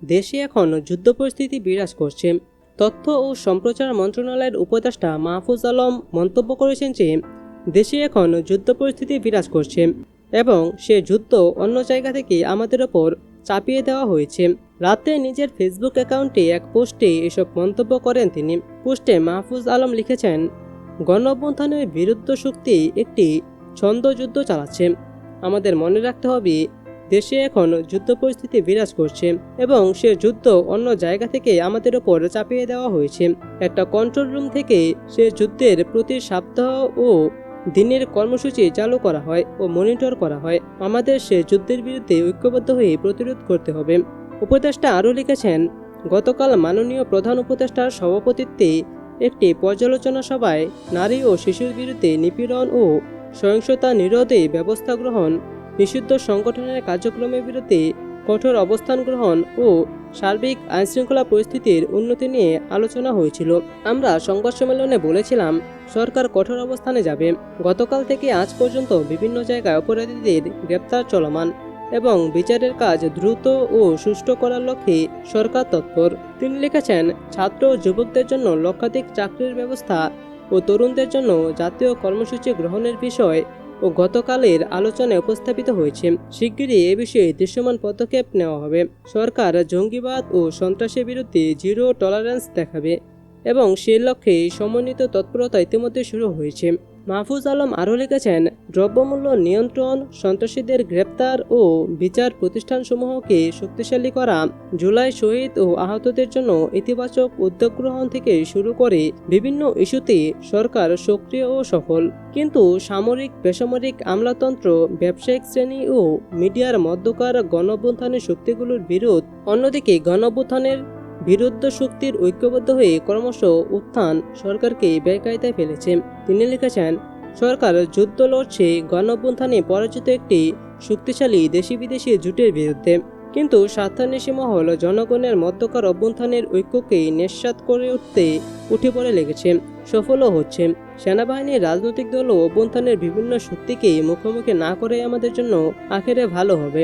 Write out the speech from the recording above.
দেশে এখন যুদ্ধ পরিস্থিতি বিরাজ করছে। তথ্য ও সম্প্রচার মন্ত্রণালয়ের উপদেষ্টা মাহফুজ আলম মন্তব্য করেছেন যে দেশে এখন যুদ্ধ পরিস্থিতি বিরাজ করছে এবং সে যুদ্ধ অন্য জায়গা থেকে আমাদের ওপর চাপিয়ে দেওয়া হয়েছে। রাতে নিজের ফেসবুক অ্যাকাউন্টে এক পোস্টে এসব মন্তব্য করেন তিনি। পোস্টে মাহফুজ আলম লিখেছেন, গণ অভ্যুত্থানের বিরুদ্ধ শক্তি একটি ছন্দযুদ্ধ চালাচ্ছে। আমাদের মনে রাখতে হবে দেশে এখন যুদ্ধ পরিস্থিতি বিরাজ করছে এবং সে যুদ্ধ অন্য জায়গা থেকে আমাদের ওপর চাপিয়ে দেওয়া হয়েছে। একটা কন্ট্রোল রুম থেকে সে যুদ্ধের প্রতি সপ্তাহ ও দিনের কর্মসূচি চালু করা হয় ও মনিটর করা হয়। আমাদের সে যুদ্ধের বিরুদ্ধে ঐক্যবদ্ধ হয়ে প্রতিরোধ করতে হবে। উপদেষ্টা আরও লিখেছেন, গতকাল মাননীয় প্রধান উপদেষ্টার সভাপতিত্বে একটি পর্যালোচনা সভায় নারী ও শিশুর বিরুদ্ধে নিপীড়ন ও সহিংসতা নিরোধে ব্যবস্থা গ্রহণ, নিষিদ্ধ সংগঠনের কার্যক্রমের বিরুদ্ধে কঠোর অবস্থান গ্রহণ ও সার্বিক আইনশৃঙ্খলা পরিস্থিতির উন্নতি নিয়ে আলোচনা হয়েছিল। আমরা সংবাদ সম্মেলনে বলেছিলাম, সরকার কঠোর অবস্থানে যাবে। গতকাল থেকে আজ পর্যন্ত বিভিন্ন জায়গায় অপরাধীদের গ্রেপ্তার চলমান এবং বিচারের কাজ দ্রুত ও সুষ্ঠু করার লক্ষ্যে সরকার তৎপর। তিনি লিখেছেন, ছাত্র ও যুবকদের জন্য লক্ষাধিক চাকরির ব্যবস্থা ও তরুণদের জন্য জাতীয় কর্মসূচি গ্রহণের বিষয় ও গতকালের আলোচনায় উপস্থাপিত হয়েছে। শিগগিরই এ বিষয়ে দৃশ্যমান পদক্ষেপ নেওয়া হবে। সরকার জঙ্গিবাদ ও সন্ত্রাসের বিরুদ্ধে জিরো টলারেন্স দেখাবে এবং সে লক্ষ্যে সমন্বিত তৎপরতা ইতিমধ্যে শুরু হয়েছে। মাহফুজ আলম আরও লিখেছেন, দ্রব্যমূল্য নিয়ন্ত্রণ, সন্ত্রাসীদের গ্রেপ্তার ও বিচার প্রতিষ্ঠানসমূহকে শক্তিশালী করা, জুলাই শহীদ ও আহতদের জন্য ইতিবাচক উদ্যোগ গ্রহণ থেকে শুরু করে বিভিন্ন ইস্যুতে সরকার সক্রিয় ও সফল। কিন্তু সামরিক, বেসামরিক আমলাতন্ত্র, ব্যবসায়িক শ্রেণী ও মিডিয়ার মধ্যকার গণঅভ্যুত্থানের শক্তিগুলোর বিরোধ, অন্যদিকে গণঅভ্যুত্থানের বিরুদ্ধ শক্তির ঐক্যবদ্ধ হয়ে ক্রমশ উত্থান সরকারকে বেকায়দায় ফেলেছে। তিনি লিখেছেন, সরকার যুদ্ধ লড়ছে গণঅভ্যুত্থানে পরাজিত একটি শক্তিশালী দেশি বিদেশি জোটের বিরুদ্ধে, কিন্তু স্বার্থান্বেষী মহল জনগণের মধ্যকার অভ্যুত্থানের ঐক্যকে নিঃস্বাত করে উঠে পড়ে লেগেছে, সফলও হচ্ছে। সেনাবাহিনীর, রাজনৈতিক দল ও অভ্যুত্থানের বিভিন্ন শক্তিকে মুখোমুখি না করে আমাদের জন্য আখেরে ভালো হবে।